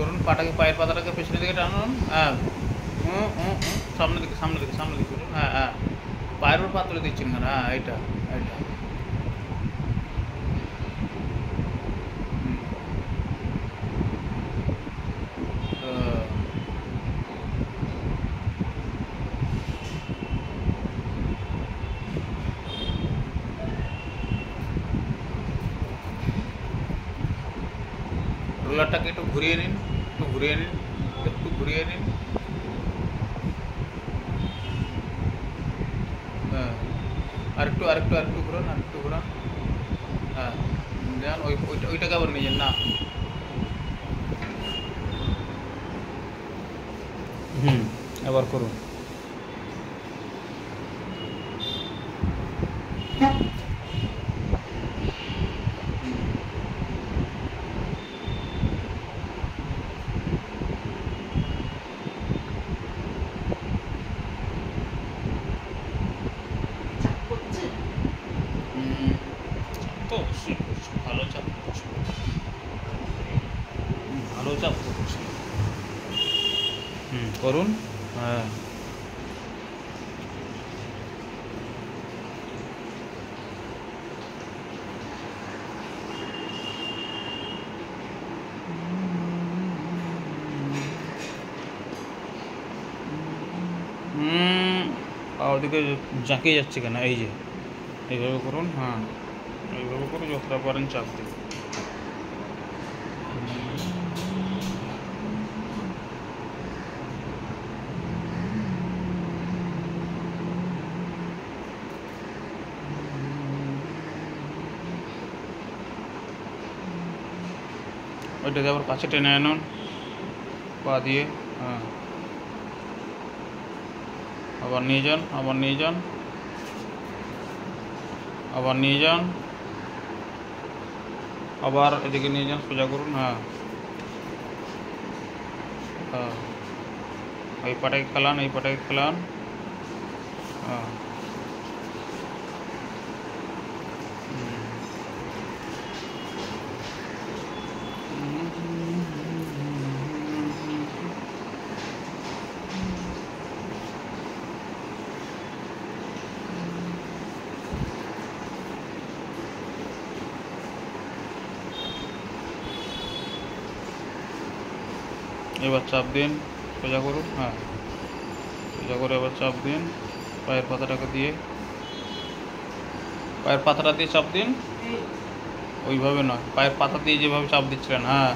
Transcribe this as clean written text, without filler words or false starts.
করুন, পাটাকে পায়ের পাতাটাকে পেছনের দিকে টানুন। হ্যাঁ, সামনের দিকে সামনের দিকে সামনের দিকে করুন। হ্যাঁ হ্যাঁ, পায়ের উপর পা তুলে দিচ্ছেন কেন? হ্যাঁ, এইটা এইটা। রোলারটাকে একটু ঘুরিয়ে নিন, একটু ঘুরিয়ে নিন, একটু ঘুরিয়ে নিন। হ্যাঁ, আরেকটু আরেকটু আরেকটু ঘুরান, আরেকটু ঘুরান। হ্যাঁ, দেন ওইটাকে আবার নিয়ে যান না। আবার করুন। তো অবশ্যই করছি, ভালো চাপ করছি, ভালো চাপ করছি। করুন। হ্যাঁ, ওদিকে জাঁকিয়ে যাচ্ছে কেন? এই যে এইভাবে করুন। হ্যাঁ, এইভাবে করে যতটা পারেন চাপ দিন। ওইটাকে আবার কাছে টেনে আনুন পা দিয়ে। হ্যাঁ, আবার নিয়ে যান, আবার নিয়ে যান, আবার নিয়ে যান, আবার এদিকে নিয়ে যান, সোজা করুন। হ্যাঁ হ্যাঁ, এই পাটাকে খেলান, এই পাটাকে খেলান। হ্যাঁ, এবার চাপ দিন, সোজা করুন। হ্যাঁ, সোজা করে এবার চাপ দিন পায়ের পাতাটাকে দিয়ে, পায়ের পাতাটা দিয়ে চাপ দিন। ওইভাবে নয়, পায়ের পাতা দিয়ে যেভাবে চাপ দিচ্ছিলেন। হ্যাঁ,